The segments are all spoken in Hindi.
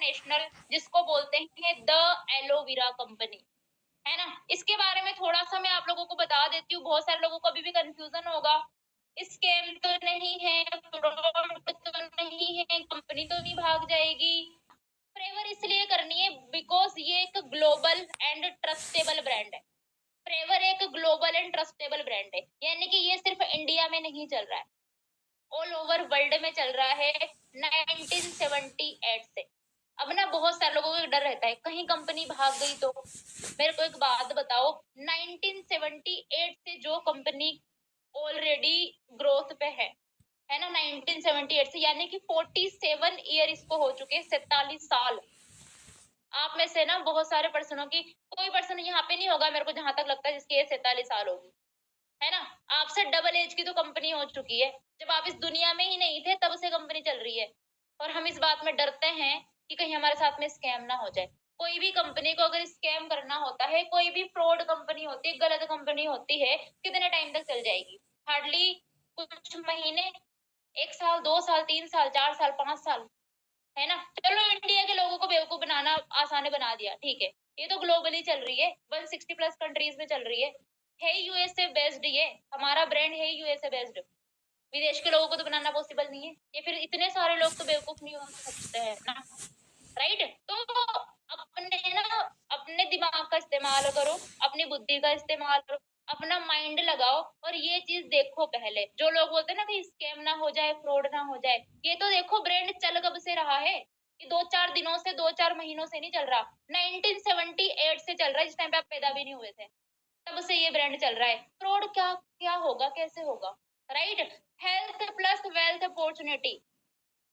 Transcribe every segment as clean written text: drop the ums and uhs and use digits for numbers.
इंटरनेशनल, जिसको बोलते हैं द एलोवेरा कंपनी, है ना? इसके बारे में थोड़ा-सा मैं आप लोगों को बता देती हूँ, बहुत सारे लोगों को अभी भी कन्फ्यूज़न होगा। स्कैम तो नहीं है, फ्रॉड तो नहीं है, कंपनी तो नहीं भाग जाएगी। फ़ॉरएवर इसलिए करनी है बिकॉज़ ये एक ग्लोबल एंड ट्रस्टेबल ब्रांड है। फ़ॉरएवर एक ग्लोबल एंड ट्रस्टेबल ब्रांड है, यानी कि ये सिर्फ़ इंडिया में नहीं चल रहा है, ऑल ओवर वर्ल्ड में चल रहा है 1978 से। अब ना बहुत सारे लोगों को डर रहता है, कहीं कंपनी भाग गई तो? मेरे को एक बात बताओ, 1978 से जो कंपनी ऑलरेडी ग्रोथ पे है ना? 1978 से, यानी कि 47 ईयर इसको हो चुके हैं, 47 साल। आप में से ना बहुत सारे पर्सनों की, कोई पर्सन यहाँ पे नहीं होगा मेरे को जहाँ तक लगता है जिसकी एज 47 साल होगी, है ना? आपसे डबल एज की तो कंपनी हो चुकी है। जब आप इस दुनिया में ही नहीं थे तब से कंपनी चल रही है, और हम इस बात में डरते हैं कि कहीं हमारे साथ में स्कैम ना हो जाए। कोई भी कंपनी को अगर स्कैम करना होता है, कोई भी फ्रॉड कंपनी होती है, गलत कंपनी होती है, कितने टाइम तक चल जाएगी? हार्डली कुछ महीने, 1 साल, 2 साल, 3 साल, 4 साल, 5 साल, है ना? चलो इंडिया के लोगों को बेवकूफ बनाना आसान बना दिया, ठीक है। ये तो ग्लोबली चल रही है, 160 प्लस कंट्रीज में चल रही है यूएसए बेस्ड ये, हमारा ब्रांड है यूएसए बेस्ड। विदेश के लोगों को तो बनाना पॉसिबल नहीं है, ये फिर इतने सारे लोग तो बेवकूफ नहीं हो सकते हैं ना, राइट? तो अपने ना, अपने दिमाग का इस्तेमाल करो, अपनी बुद्धि का इस्तेमाल करो, अपना माइंड लगाओ, और ये चीज देखो पहले। जो लोग बोलते हैं ना कि स्कैम ना हो जाए, फ्रॉड ना हो जाए, ये तो देखो ब्रांड चल कब से रहा है। ये 2-4 दिनों से, 2-4 महीनों से नहीं चल रहा, 1978 से चल रहा है, जिस टाइम पे आप पैदा भी नहीं हुए थे, तब से ये ब्रांड चल रहा है। फ्रॉड क्या क्या होगा, कैसे होगा, right? Health plus wealth opportunity,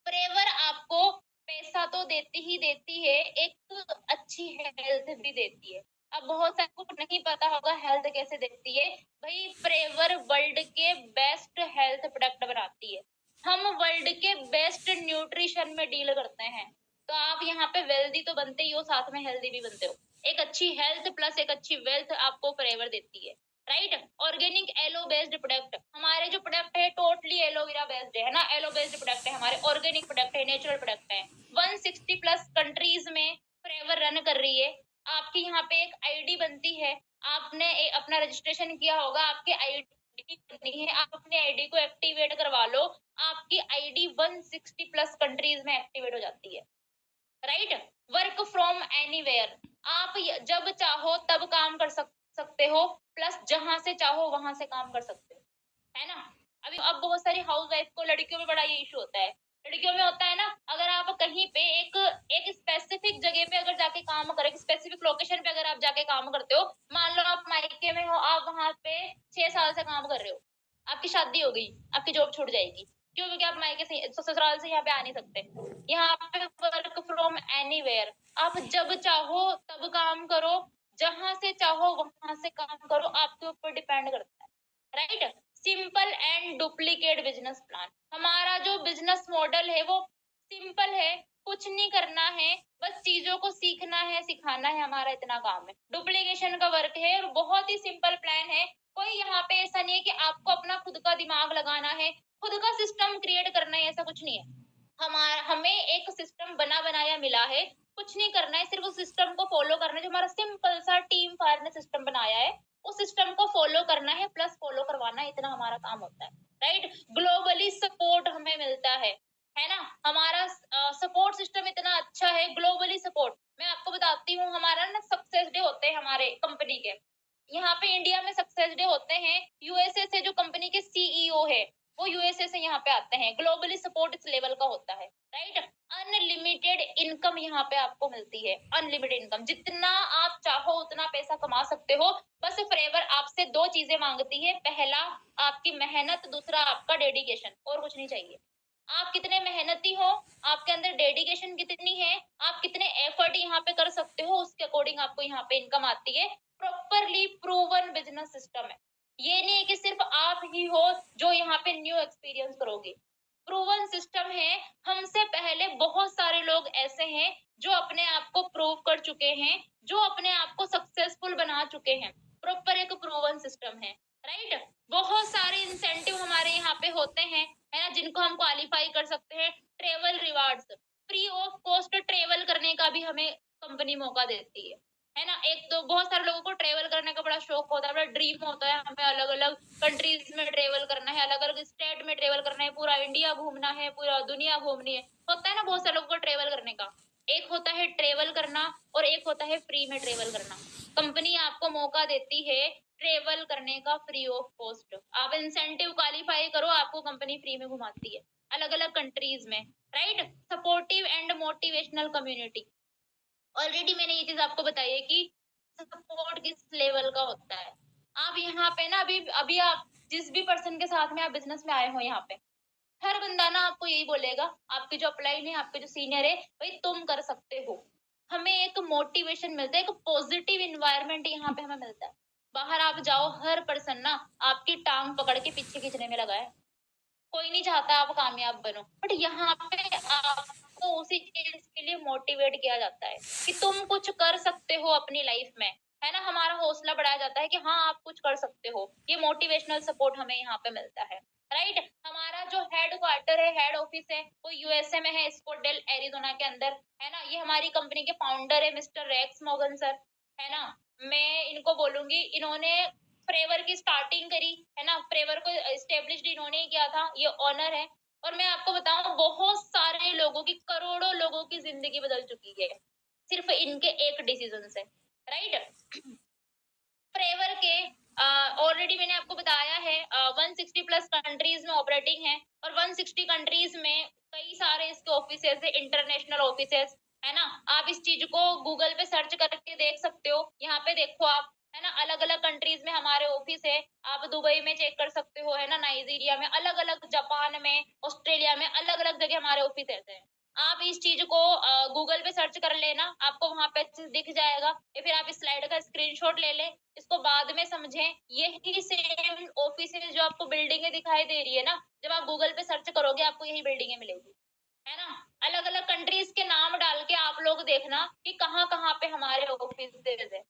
forever आपको पैसा तो देती ही देती है, एक अच्छी हेल्थ भी देती है। अब बहुत सारे को नहीं पता होगा हेल्थ कैसे देती है। भई फ़ॉरएवर वर्ल्ड के बेस्ट हेल्थ प्रोडक्ट बनाती है। हम वर्ल्ड के बेस्ट न्यूट्रिशन में डील करते हैं। तो आप यहाँ पे वेल्दी तो बनते ही हो, साथ में हेल्दी भी बनते हो। एक अच्छी हेल्थ प्लस एक अच्छी वेल्थ आपको फ़ॉरएवर देती है, right? Organic aloe based product, हमारे जो प्रोडक्ट है टोटली एलोवेरा बेस्ड है ना, एलो बेस्ड प्रोडक्ट है हमारे, ऑर्गेनिक प्रोडक्ट है, नेचुरल प्रोडक्ट है। 160 प्लस कंट्रीज में फ़ॉरएवर रन कर रही है। आपकी यहाँ पे एक आईडी बनती है, आपने अपना रजिस्ट्रेशन किया होगा, आपकी आईडी बननी है, आप अपनी आईडी को एक्टिवेट करवा लो, आपकी आईडी 160 प्लस कंट्रीज में एक्टिवेट हो जाती है, राइट? वर्क फ्रॉम एनीवेयर, आप जब चाहो तब काम कर सकते हो, प्लस जहां से चाहो वहां से काम कर सकते हो, है ना? अभी अब बहुत सारी हाउस वाइफ को, लड़कियों में बड़ा ये इशू होता है। लड़कियों में होता है ना, अगर आप कहीं पे एक एक स्पेसिफिक जगह पे अगर जाके काम करें, स्पेसिफिक लोकेशन पे अगर आप जाके काम करते हो, मान लो आप मायके में हो, आप वहां पे 6 साल से काम कर रहे हो, आपकी शादी हो गई, आपकी जॉब छूट जाएगी। क्यों? क्योंकि आप मायके से, ससुराल से यहाँ पे आ नहीं सकते। यहाँ पे वर्क फ्रॉम एनीवेयर, आप जब चाहो तब काम करो, जहां से चाहो वहां से काम करो, आपके ऊपर डिपेंड करता है, right? Simple and duplicate business plan, हमारा जो बिजनेस मॉडल है वो सिंपल है, कुछ नहीं करना है, बस चीजों को सीखना है, सिखाना है, हमारा इतना काम है। डुप्लीकेशन का वर्क है, और बहुत ही सिंपल प्लान है। कोई यहाँ पे ऐसा नहीं है कि आपको अपना खुद का दिमाग लगाना है, खुद का सिस्टम क्रिएट करना है, ऐसा कुछ नहीं है। हमें एक सिस्टम बना बनाया मिला है, कुछ नहीं करना है, सिर्फ उस सिस्टम को फॉलो करना है। जो हमारा सिंपल सा टीम फायर ने सिस्टम बनाया है, उस सिस्टम को फॉलो करना है, प्लस फॉलो करवाना है, इतना हमारा काम होता है, राइट? ग्लोबली सपोर्ट हमें मिलता है ना? हमारा सपोर्ट सिस्टम इतना अच्छा है, ग्लोबली सपोर्ट। मैं आपको बताती हूँ, हमारा ना सक्सेस डे होते हैं हमारे कंपनी के, यहाँ पे इंडिया में सक्सेस डे होते हैं। यूएसए से जो कंपनी के सीईओ है, वो यूएसए से यहाँ पे आते हैं। ग्लोबली सपोर्ट इस लेवल का होता है, राइट? अनलिमिटेड इनकम यहाँ पे आपको मिलती है, अनलिमिटेड इनकम, जितना आप चाहो उतना पैसा कमा सकते हो। बस फ़ॉरएवर आपसे 2 चीजें मांगती है, पहला आपकी मेहनत, दूसरा आपका डेडिकेशन, और कुछ नहीं चाहिए। आप कितने मेहनती हो, आपके अंदर डेडिकेशन कितनी है, आप कितने एफर्ट यहाँ पे कर सकते हो, उसके अकॉर्डिंग आपको यहाँ पे इनकम आती है। प्रॉपरली प्रूवन बिजनेस सिस्टम है। ये नहीं है कि सिर्फ आप ही हो जो यहाँ पे न्यू एक्सपीरियंस करोगे। प्रूवन सिस्टम है, हमसे पहले बहुत सारे लोग ऐसे हैं जो अपने आप को प्रूव कर चुके हैं, जो अपने आप को सक्सेसफुल बना चुके हैं। प्रॉपर एक प्रूवन सिस्टम है, राइट? बहुत सारे इंसेंटिव हमारे यहाँ पे होते हैं, है ना, जिनको हम क्वालिफाई कर सकते हैं। Travel rewards, free of cost travel करने का भी हमें कंपनी मौका देती है ना? एक तो बहुत सारे लोगों को ट्रैवल करने का बड़ा शौक होता है, बड़ा ड्रीम होता है, हमें अलग-अलग कंट्रीज़ में ट्रैवल करना है, अलग-अलग स्टेट में ट्रैवल करना है, पूरा इंडिया घूमना है, पूरा दुनिया घूमनी है। होता है ना बहुत सारे लोगों को ट्रैवल करने का। एक होता है ट्रैवल करना और एक होता है फ्री में ट्रैवल करना। कंपनी आपको मौका देती है ट्रैवल करने का फ्री ऑफ कॉस्ट। आप इंसेंटिव क्वालीफाई करो, आपको कंपनी फ्री में घुमाती है, अलग-अलग कंट्रीज़ में, right? Supportive and motivational community. Already मैंने ये चीज़ आपको बताई है कि सपोर्ट किस लेवल का होता है। आप यहाँ पे ना अभी अभी आप जिस भी पर्सन के साथ में आप बिज़नेस में आए हो यहाँ पे, हर बंदा ना आपको यही बोलेगा, आपके जो अपलाइन है, आपके जो सीनियर है, भई तुम कर सकते हो। हमें एक मोटिवेशन मिलता है, एक पॉजिटिव एनवायरनमेंट यहाँ पे हमें मिलता है। बाहर आप जाओ, हर पर्सन ना आपकी टाँग पकड़ के पीछे खींचने में लगा है। कोई नहीं चाहता आप कामयाब बनो, बट यहाँ पे आपको उसी चीज़ के लिए मोटिवेट किया जाता है कि तुम कुछ कर सकते हो अपनी लाइफ में, है ना? हमारा हौसला बढ़ाया जाता है कि हाँ, आप कुछ कर सकते हो। ये मोटिवेशनल सपोर्ट हमें यहाँ पे मिलता है, राइट? हमारा जो हेड क्वार्टर है, हेड ऑफिस है, वो यूएसए में है, स्कोटडेल, एरिज़ोना के अंदर, है ना? ये हमारी कंपनी के फाउंडर है मिस्टर रेक्स मॉर्गन सर, है ना? मैं इनको बोलूँगी, इन्होंने फ्रेवर की स्टार्टिंग करी, है ना? फ्रेवर को एस्टेब्लिश्ड इन्होंने ही किया था, ये ओनर है। और मैं आपको बताऊँ बहुत सारे लोगों की, करोड़ों लोगों की ज़िंदगी बदल चुकी है, सिर्फ़ इनके एक डिसीज़न से, राइट? फ्रेवर के ऑलरेडी मैंने आपको बताया है 160 प्लस कंट्रीज़ में ऑपरेटिंग है और 160 कंट्रीज़ में कई सारे इसके ऑफिसेज़ है, इंटरनेशनल ऑफिसेज़, है ना? आप इस चीज़ को गूगल पे सर्च करके देख सकते हो। यहाँ पे देखो आप, है ना? अलग-अलग कंट्रीज़ में हमारे ऑफिस है। आप दुबई में चेक कर सकते हो, है ना? नाइजीरिया में, अलग-अलग जापान में, ऑस्ट्रेलिया में, अलग-अलग जगह हमारे ऑफिसेज़ हैं। आप इस चीज़ को गूगल पे सर्च कर लेना, आपको वहाँ पे अच्छे से दिख जाएगा या फिर आप इस स्लाइड का स्क्रीनशॉट ले लें, इसको बाद में समझें। यही सेम ऑफिसेज़ जो आपको बिल्डिंगें दिखाई दे रही है ना, जब आप गूगल पे सर्च करोगे आपको यही बिल्डिंगें मिलेगी, है ना? अलग-अलग कंट्रीज़ के नाम डाल के आप लोग देखना कि कहाँ-कहाँ पे हमारे ऑफिसेज़ हैं।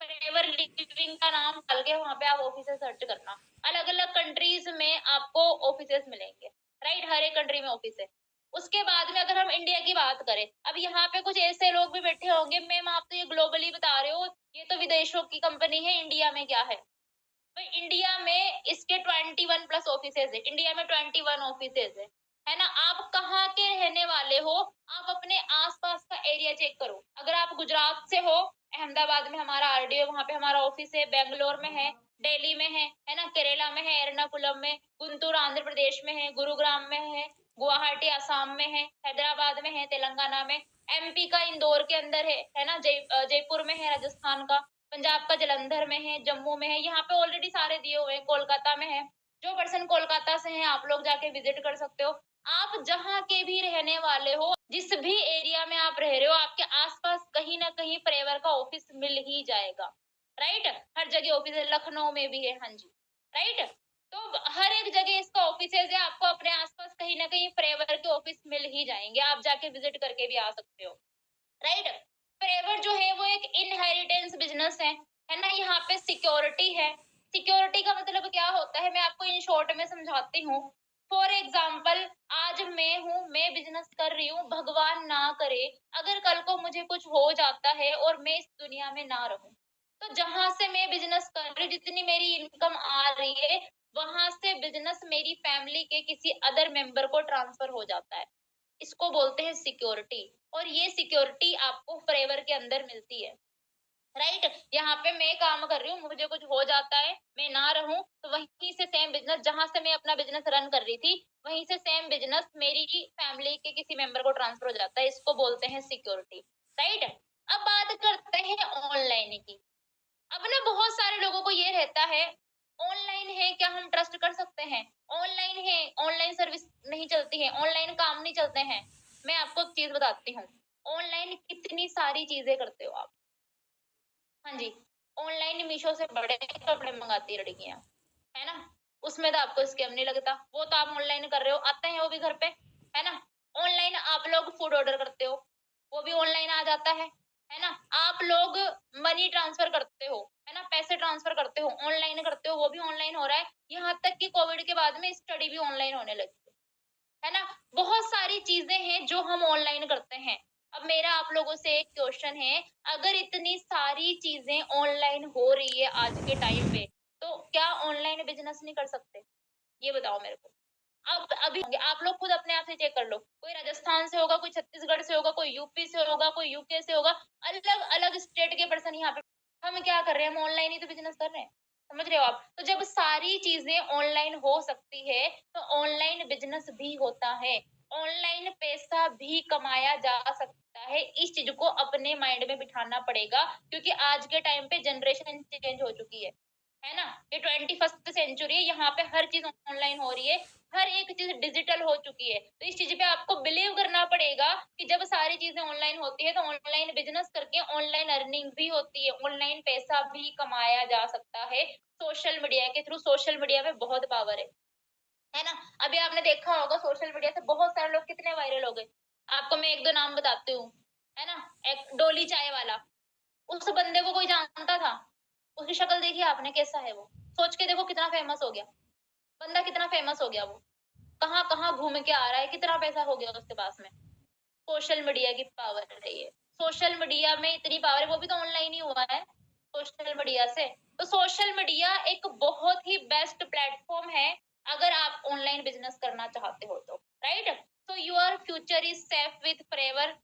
फॉरएवर लिविंग का नाम डाल के वहाँ पे आप ऑफिसेज़ सर्च करना। अलग-अलग कंट्रीज़ में आपको ऑफिसेज़ मिलेंगे, राइट? हर एक कंट्री में ऑफिस है। उसके बाद में अगर हम इंडिया की बात करें, अब यहाँ पे कुछ ऐसे लोग भी बैठे होंगे, मैम आप तो ये ग्लोबली बता रहे हो, ये तो विदेशों की कंपनी है, इंडिया में क्या है? तो इंडिया में इसके 21 प्लस ऑफिसेज़ है। इंडिया में 21 ऑफिसेज़ है ना? आप कहाँ के रहने वाले हो? आप अपने आस-पास का एरिया चेक करो। अगर आप गुजरात से हो, अहमदाबाद में हमारा आरडीओ, वहाँ पे हमारा ऑफिस है, बैंगलोर में है दिल्ली में है ना? केरला में है, एर्नाकुलम में, गुंटूर आंध्र प्रदेश में है, गुरुग्राम में है, गुवाहाटी असम में है, हैदराबाद में है, तेलंगाना में, एमपी का इंदौर के अंदर है ना? जयपुर में है, राजस्थान का, पंजाब का जलंधर में है, जम्मू में है, यहाँ पे ऑलरेडी सारे दिए हुए हैं, कोलकाता में है। जो पर्सन कोलकाता से हैं, आप लोग जाके विज़िट कर सकते हो। आप जहाँ के भी रहने वाले हो, जिस भी एरिया में आप रह रहे हो, आपके आस-पास कहीं न कहीं फ्रेवर का ऑफिस मिल ही जाएगा, राइट? हर जगह ऑफिस है, लखनऊ में भी है, हाँ जी, राइट? तो हर एक जगह इसका ऑफिसेज़ है, आपको अपने आस-पास कहीं न कहीं फ्रेवर के ऑफिस मिल ही जाएँगे, आप जाके विज़िट करके भी आ सकते हो। राइट? फ्रेवर जो है वो एक इनहेरिटेंस बिज़नेस है ना? यहाँ पे सिक्योरिटी है। सिक्योरिटी का मतलब क्या होता है मैं आपको इन शॉर्ट में समझाती हूँ। फॉर एग्ज़ाम्पल आज मैं हूँ, मैं बिज़नेस कर रही हूँ, भगवान ना करे अगर कल को मुझे कुछ हो जाता है और मैं इस दुनिया में ना रहूँ, तो जहाँ से मैं बिज़नेस कर रही हूँ, जितनी मेरी इनकम आ रही है, वहाँ से बिज़नेस मेरी फैमिली के किसी अदर मेंबर को ट्रांसफ़र हो जाता है। इसको बोलते हैं सिक्योरिटी और ये सिक्योरिटी आपको फ्रेवर के अंदर मिलती है, राइट? यहाँ पे मैं काम कर रही हूँ, मुझे कुछ हो जाता है, मैं ना रहूँ, तो वहीं से सेम बिज़नेस जहाँ से मैं अपना बिज़नेस रन कर रही थी, वहीं से सेम बिज़नेस मेरी ही फैमिली के किसी मेंबर को ट्रांसफ़र हो जाता है, इसको बोलते हैं सिक्योरिटी, राइट? अब बात करते हैं ऑनलाइन की। अब ना बहुत सारे लोगों को ये रहता है, ऑनलाइन है क्या हम ट्रस्ट कर सकते हैं? ऑनलाइन है, ऑनलाइन सर्विस नहीं चलती है, ऑनलाइन काम नहीं चलते हैं। मैं आपको एक चीज़ बताती हूँ, ऑनलाइन कितनी सारी चीज़ें करते हो आप। हाँ जी, ऑनलाइन मीशो से बड़े कपड़े मँगाती है लड़कियाँ, है ना? उसमें तो आपको स्कैम नहीं लगता, वो तो आप ऑनलाइन कर रहे हो, आते हैं वो भी घर पे, है ना? ऑनलाइन आप लोग फूड ऑर्डर करते हो, वो भी ऑनलाइन आ जाता है ना? आप लोग मनी ट्रांसफर करते हो, है ना? पैसे ट्रांसफर करते हो, ऑनलाइन करते हो, वो भी ऑनलाइन हो रहा है। यहाँ तक कि कोविड के बाद में स्टडी भी ऑनलाइन होने लगी है ना? बहुत सारी चीज़ें हैं जो हम ऑनलाइन करते हैं। अब मेरा आप लोगों से एक क्वेश्चन है, अगर इतनी सारी चीज़ें ऑनलाइन हो रही है आज के टाइम पे, तो क्या ऑनलाइन बिज़नेस नहीं कर सकते? ये बताओ मेरे को। अब अभी आप लोग खुद अपने आप से चेक कर लो, कोई राजस्थान से होगा, कोई छत्तीसगढ़ से होगा, कोई यूपी से होगा, कोई यूके से होगा, अलग-अलग स्टेट के पर्सन यहाँ पे हम क्या कर रहे हैं? हम ऑनलाइन ही तो बिज़नेस कर रहे हैं, समझ रहे हो आप? तो जब सारी चीज़ें ऑनलाइन हो सकती है, तो ऑनलाइन बिज़नेस भी होता है, ऑनलाइन पैसा भी कमाया जा सकता है, इस चीज़ को अपने माइंड में बिठाना पड़ेगा क्योंकि आज के टाइम पे जनरेशन चेंज हो चुकी है ना? ये 21st सेंचुरी है, यहाँ पे हर चीज़ ऑनलाइन हो रही है, हर एक चीज़ डिजिटल हो चुकी है। तो इस चीज़ पे आपको बिलीव करना पड़ेगा कि जब सारी चीज़ें ऑनलाइन होती है, तो ऑनलाइन बिज़नेस करके ऑनलाइन अर्निंग भी होती है, ऑनलाइन पैसा भी कमाया जा सकता है। सोशल मीडिया के थ्रू सोशल मीडिया में बहुत पावर है ना? अभी आपने देखा होगा सोशल मीडिया से बहुत सारे लोग कितने वायरल हो गए। आपको मैं 1-2 नाम बताती हूँ, है ना? एक डोली चाय वाला, उस बंदे को कोई जानता था? उसकी शक्ल देखी आपने कैसा है वो? सोच के देखो कितना फेमस हो गया। बंदा कितना फेमस हो गया वो। कहाँ-कहाँ घूम के आ रहा है, कितना पैसा हो गया उसके पास में। सोशल मीडिया की पावर है ये। सोशल मीडिया में इतनी पावर है, वो भी तो ऑनलाइन ही हुआ है, सोशल मीडिया से। तो सोशल मीडिया एक बहुत ही बेस्ट प्लेटफ़ॉर्म है, अगर आप ऑनलाइन बिज़नेस करना चाहते हो तो, right? So your future is safe with forever